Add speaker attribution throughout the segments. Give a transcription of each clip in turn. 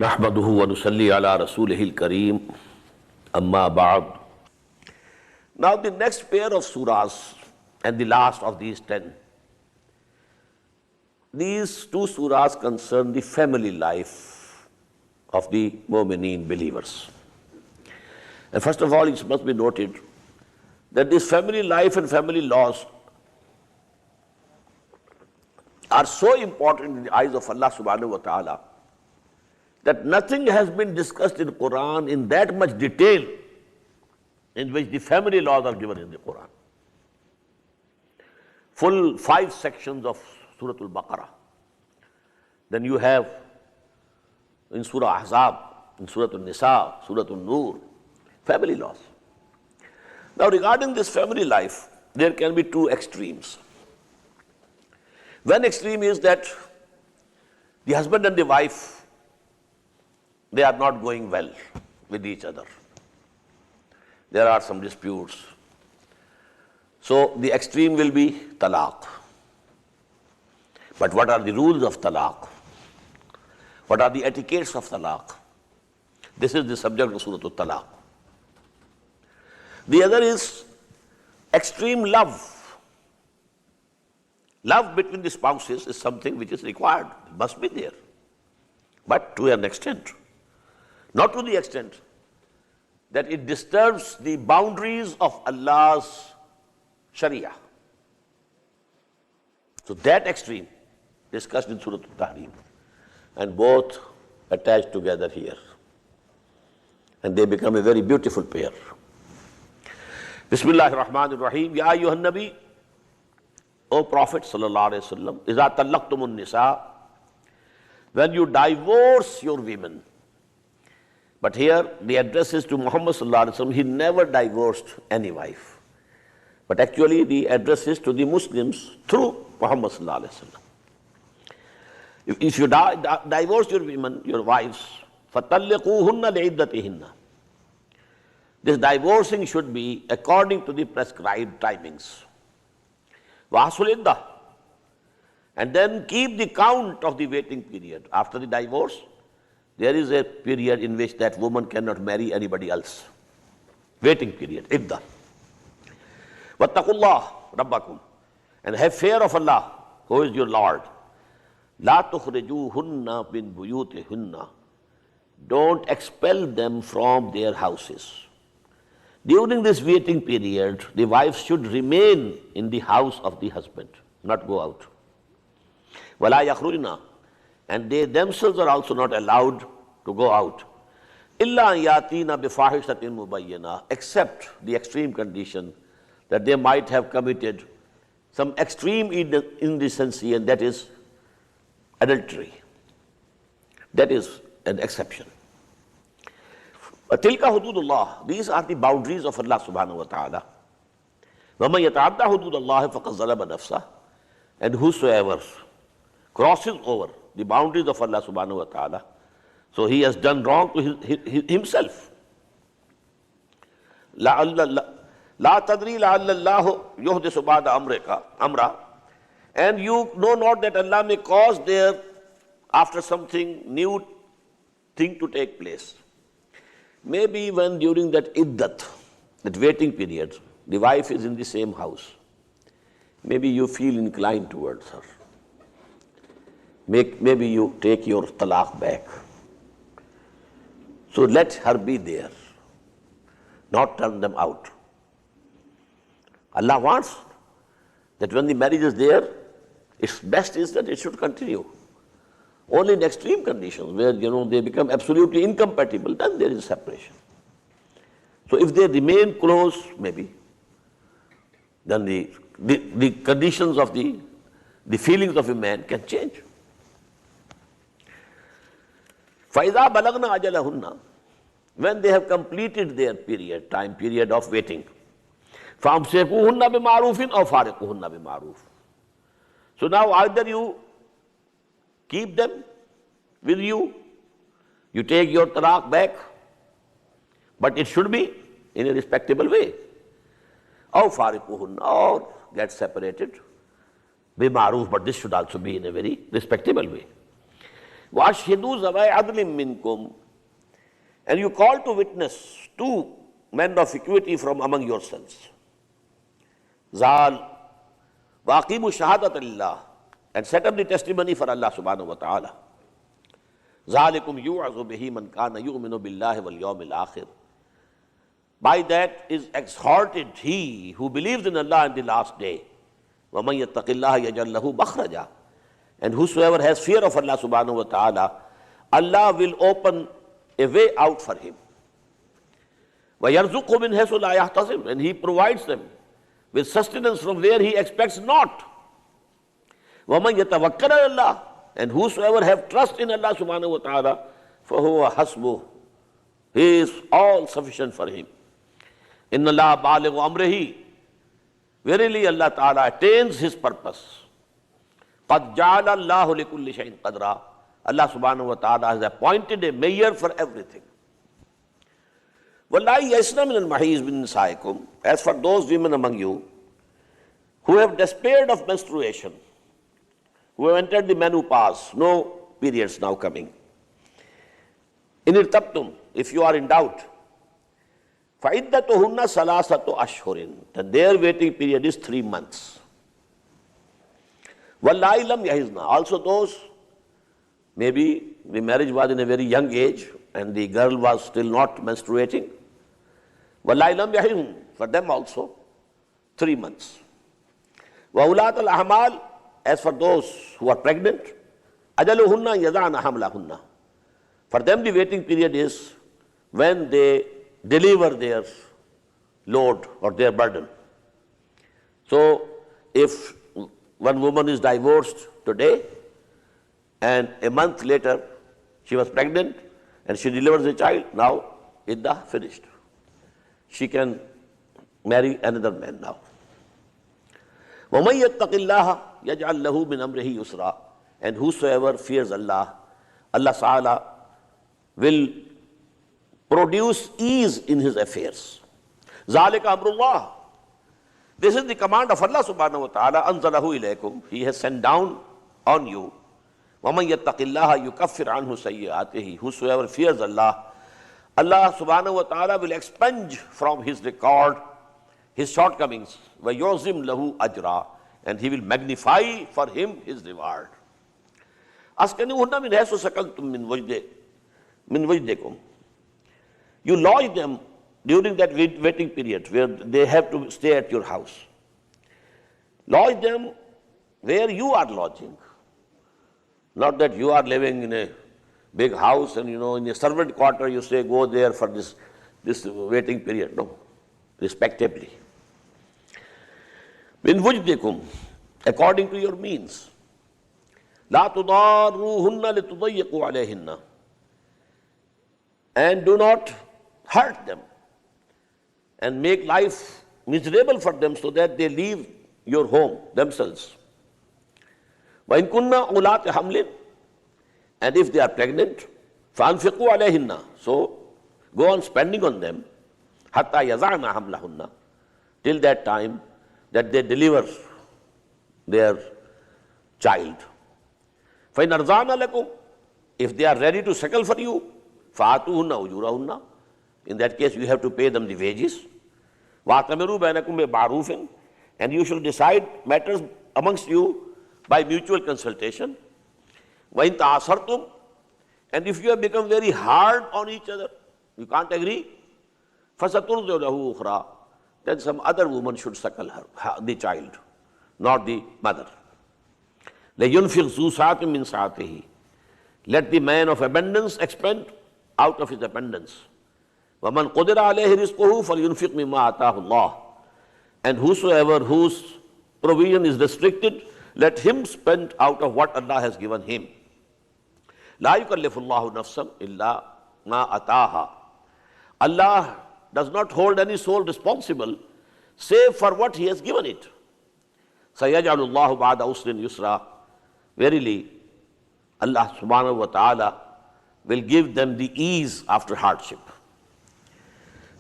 Speaker 1: नहमदुहु व नुसल्ली अला रसूलिहिल करीम अम्मा बाद. Now the next pair of surahs and the last of these 10. These two surahs concern the family life of the mu'mineen believers. And first of all, it must be noted that this family life and family laws are so important in the eyes of Allah subhanahu wa ta'ala that nothing has been discussed in the Quran in that much detail in which the family laws are given in the Quran. Full 5 sections of Surah Al-Baqarah. Then you have in Surah Ahzab, in Surah Al-Nisa, Surah Al-Nur, family laws. Now regarding this family life, there can be two extremes. One extreme is that the husband and the wife, they are not going well with each other. There are some disputes. So the extreme will be talaq. But what are the rules of talaq? What are the etiquettes of talaq? This is the subject of Surah Al-Talaq. The other is extreme love. Love between the spouses is something which is required, it must be there, but to an extent. Not to the extent that it disturbs the boundaries of Allah's Sharia. So that extreme discussed in Surah Al-Tahrim, and both attached together here. And they become a very beautiful pair. Bismillahir Rahmanir Rahim. Ya ayyuhan Nabi, O Prophet sallallahu alaihi wasallam, iza talaqtumun nisa, when you divorce your women. But here the address is to Muhammad sallallahu alaihi wasallam. He never divorced any wife. But actually the address is to the Muslims through Muhammad sallallahu alaihi wasallam. If you divorce your women, your wives, فَطَلِّقُوهُنَّ لِعِدَّتِهِنَّ. This divorcing should be according to the prescribed timings. وَأَحْصُلِ الْعِدَّةَ. And then keep the count of the waiting period. After the divorce, there is a period in which that woman cannot marry anybody else. Waiting period, iddah. وَاتَّقُوا اللَّهَ رَبَّكُمْ. And have fear of Allah, who is your Lord. لَا تُخْرِجُوهُنَّ مِنْ بُيُوتِهُنَّ. Don't expel them from their houses. During this waiting period, the wife should remain in the house of the husband, not go out. وَلَا يَخْرُجْنَا. And they themselves are also not allowed to go out. إِلَّا يَأْتِينَ بِفَاحِشَةٍ مُبَيِّنَةٍ. Except the extreme condition that they might have committed some extreme indecency, and that is adultery. That is an exception. وَتِلْكَ حُدُودُ اللَّهِ. These are the boundaries of Allah subhanahu wa ta'ala. وَمَنْ يَتَعَدَّ حُدُودَ اللَّهِ فَقَدْ ظَلَمَ نَفْسَهُ. And whosoever crosses over the boundaries of Allah subhanahu wa ta'ala, so he has done wrong to himself. لَا تَدْرِي لَعَلَّ اللَّهُ يُحْدِثُ بَعْدَ أَمْرًا. And you know not that Allah may cause there after something new thing to take place. Maybe when during that iddat, that waiting period, the wife is in the same house, maybe you feel inclined towards her. Maybe you take your talaq back. So let her be there, not turn them out. Allah wants that when the marriage is there, its best is that it should continue. Only in extreme conditions where they become absolutely incompatible, then there is separation. So if they remain close, maybe, then the conditions of the feelings of a man can change. فَإِذَا بَلَغْنَا أَجَلَهُنَّ. When they have completed their time period of waiting, فَأَمْسِكُوهُنَّ بِمَعْرُوفٍ أَوْ فَارِقُوهُنَّ بِمَعْرُوفٍ. So now either you keep them with you, you take your talaq back, but it should be in a respectable way. أَوْ فَارِقُوهُنَّ. Or get separated. Bi ma'roof, but this should also be in a very respectable way. وَأَشْهِدُوا ذَوَيْ عَدْلٍ مِّنْكُمْ, and you call to witness two men of equity from among yourselves. Zal وَأَقِيمُوا الشَّهَادَةَ لِلَّهِ, and set up the testimony for Allah subhanahu wa ta'ala. ذَلِكُمْ يُوعَظُ بِهِ مَنْ كَانَ يُؤْمِنُ بِاللَّهِ وَالْيَوْمِ الْآخِرِ. By that is exhorted he who believes in Allah and the last day. وَمَنْ يَتَّقِ اللَّهَ يَجْعَلْ لَهُ مَخْرَجًا, and whosoever has fear of Allah subhanahu wa ta'ala, Allah will open a way out for him. وَيَرْزُقْهُ مِنْ حَيْثُ لَا يَحْتَسِبُ, and he provides them with sustenance from where he expects not. وَمَنْ يَتَوَكَّلَ عَلَى اللَّهِ, and whosoever have trust in Allah subhanahu wa ta'ala, فَهُوَ حَسْبُهُ, he is all sufficient for him. إِنَّ اللَّهَ بَالِغُ أَمْرِهِ, verily Allah ta'ala attains his purpose. قَدْ جَعَلَ اللَّهُ لِكُلِّ شَيْءٍ قَدْرًا, Allah subhanahu wa ta'ala has appointed a measure for everything. وَاللَّهِ يَئِسْنَ مِنَ الْمَحِيضِ مِن نِسَائِكُمْ, as for those women among you who have despaired of menstruation, who have entered the menopause, no periods now coming. إِنِ ارْتَبْتُمْ, if you are in doubt, فَعِدَّتُهُنَّ ثَلَاثَةُ أَشْهُرٍ, then their waiting period is 3 months. وَاللَّهِ لَمْ يَحِزْنَا, also those, maybe the marriage was in a very young age and the girl was still not menstruating. وَاللَّهِ لَمْ يَحِزْنَ, for them also 3 months. وَأُولَاتَ الْأَحْمَالِ, as for those who are pregnant, أَجَلُهُنَّ يَضَعْنَ حَمْلَهُنَّ, for them the waiting period is when they deliver their load or their burden. So if one woman is divorced today and a month later she was pregnant and she delivers a child, now iddah finished. She can marry another man now. وَمَنْ يَتَّقِ اللَّهَ يَجْعَلْ لَهُ مِنْ أَمْرِهِ يُسْرًا, and whosoever fears Allah, Allah Ta'ala will produce ease in his affairs. ذَلِكَ أَمْرُ اللَّهِ, this is the command of Allah subhanahu wa ta'ala. أَنزَلَهُ إِلَيْكُمْ, he has sent down on you. وَمَنْ يَتَّقِ اللَّهَ يُكَفِّرْ عَنْهُ سَيِّئَاتِهِ, whosoever fears Allah, Allah subhanahu wa ta'ala will expunge from his record his shortcomings. وَيُعْزِمْ لَهُ أَجْرًا, and he will magnify for him his reward. أَسْكَنُوهُنَّ مِنْ حَيْثُ سَكَنْتُم مِّن وَجْدِكُمْ, you lodge them during that waiting period where they have to stay at your house. Lodge them where you are lodging. Not that you are living in a big house and in a servant quarter you say go there for this waiting period. No, respectably. Min wujdikum, according to your means. La tudarruhunna litudayyiqu alayhinna, and do not hurt them and make life miserable for them so that they leave your home themselves. وَإِن كُنَّ أُولَاتِ حَمْلٍ, and if they are pregnant, فَأَنْفِقُوا عَلَيْهِنَّ, so go on spending on them, حَتَّى يَضَعْنَ حَمْلَهُنَّ, till that time that they deliver their child. فَإِنْ أَرْضَعْنَ لَكُمْ, if they are ready to suckle for you, فَآتُوهُنَّ أُجُورَهُنَّ, in that case you have to pay them the wages. وَأَعْتَمِرُوا بَيْنَكُمْ بِمَعْرُوفٍ, and you should decide matters amongst you by mutual consultation. وَإِن تَعَصَرْتُمْ, and if you have become very hard on each other, you can't agree, فَسَتُرْضِعُ لَهُ أُخْرَى, then some other woman should suckle her, the child, not the mother. لَيُنْفِقْ ذُو سَعَةٍ مِّن سَعَتِهِ, let the man of abundance expend out of his abundance. وَمَنْ قُدِرَ عَلَيْهِ رِزْقُهُ فَلْيُنْفِقْ مِمَّا آتَاهُ اللَّهُ, and whosoever whose provision is restricted, let him spend out of what Allah has given him. لَا يُكَلِّفُ اللَّهُ نَفْسًا إِلَّا مَا أَتَاهَا, Allah does not hold any soul responsible save for what He has given it. سَيَجْعَلُ اللَّهُ بَعْدَ عُسْرٍ يُسْرًا, verily Allah subhanahu wa ta'ala will give them the ease after hardship.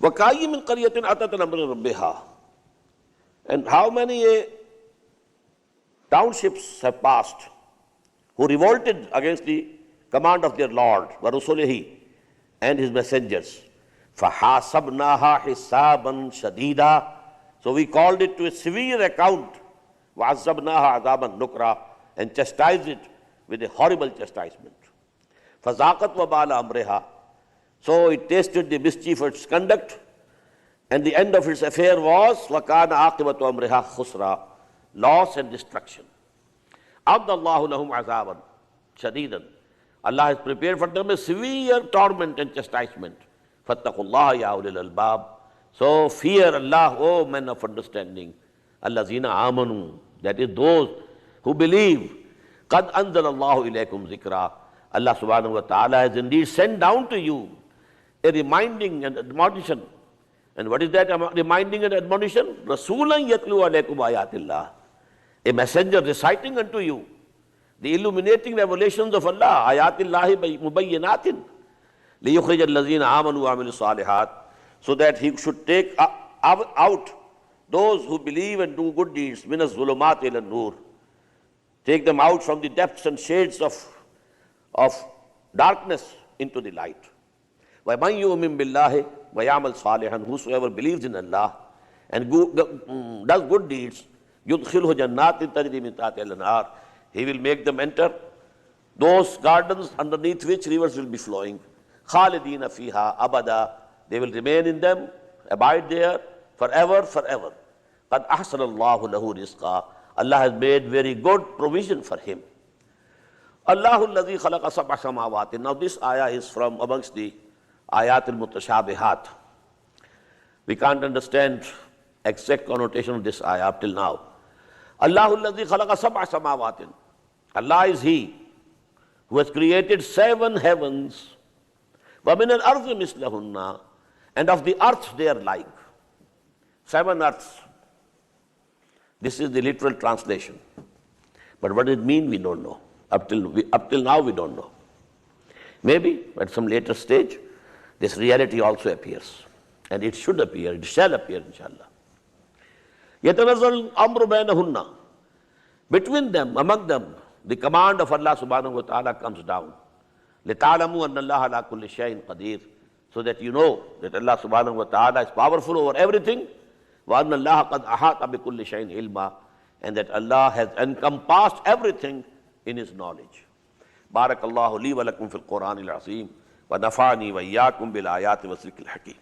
Speaker 1: وَكَأَيٍّ مِّن قَرْيَةٍ أَتَتْ أَمْرَ رَبِّهَا, and how many townships have passed who revolted against the command of their Lord, وَرُسُلِهِ, and his messengers. فَحَاسَبْنَاهَا حِسَابًا شَدِيدًا. So we called it to a severe account. وَعَذَّبْنَاهَا عَذَابًا نُكْرًا, and chastised it with a horrible chastisement. فَذَاقَتْ وَبَالَ أَمْرِهَا. So it tasted the mischief of its conduct, and the end of its affair was وَكَانَ عَاقِبَةُ أَمْرِهَا خُسْرًا, loss and destruction. أَعَدَّ اللَّهُ لَهُمْ عَذَابًا شَدِيدًا. Allah has prepared for them a severe torment and chastisement. فَاتَّقُوا اللَّهَ يَا أُولِي الْأَلْبَابِ. So fear Allah, O men of understanding. الَّذِينَ آمَنُوا, that is those who believe. قَدْ أَنزَلَ اللَّهُ إِلَيْكُمْ ذِكْرًا. Allah subhanahu wa ta'ala has indeed sent down to you a reminding and admonition. And what is that reminding and admonition? رَسُولًا يَتْلُو عَلَيْكُمْ آيَاتِ اللَّهِ. A messenger reciting unto you the illuminating revelations of Allah, آيَاتِ اللَّهِ مُبَيِّنَاتٍ لِيُخْرِجَ الَّذِينَ آمَنُوا وَعَمِلُوا الصَّالِحَاتِ, so that he should take out those who believe and do good deeds, مِنَ الظُّلُمَاتِ إِلَى النُّورِ, take them out from the depths and shades of darkness into the light. وَمَنْ يُؤْمِنْ بِاللَّهِ وَيَعْمَلْ صَالِحًا, whosoever believes in Allah and does good deeds, يُدْخِلْهُ جَنَّاتٍ تَجْرِي مِنْ تَحْتِهَا الْأَنْهَارُ, he will make them enter those gardens underneath which rivers will be flowing. خَالِدِينَ فِيهَا أَبَدًا, they will remain in them, abide there forever, forever. قَدْ أَحْسَنَ اللَّهُ لَهُ رِزْقًا, Allah has made very good provision for him. Allahu الَّذِي خَلَقَ سَبْعَ سَمَاوَاتٍ. Now this ayah is from amongst the ayat al-mutashabihat. We can't understand exact connotation of this ayah up till now. Allahu الَّذِي خَلَقَ سَبْعَ سَمَاوَاتٍ. Allah is He who has created 7 heavens. وَمِنَ الْأَرْضِ مِثْلَهُنَّ, and of the earth they are like. 7 earths. This is the literal translation. But what it means, we don't know. Up till now, we don't know. Maybe at some later stage, this reality also appears. And it should appear, it shall appear, inshallah. يَتَنَزَّلُ الْأَمْرُ بَيْنَهُنَّ. Between them, among them, the command of Allah subhanahu wa ta'ala comes down. لِتَعْلَمُوا أَنَّ اللَّهَ عَلَى كُلِّ شَيْءٍ قَدِيرٌ, so that you know that Allah subhanahu wa ta'ala is powerful over everything. وَأَنَّ اللَّهَ قَدْ أَحَاطَ بِكُلِّ شَيْءٍ عِلْمًا, and that Allah has encompassed everything in His knowledge. بارك الله لي ولكم في القرآن العظيم ونفعني وإياكم بالآيات والذكر الحكيم.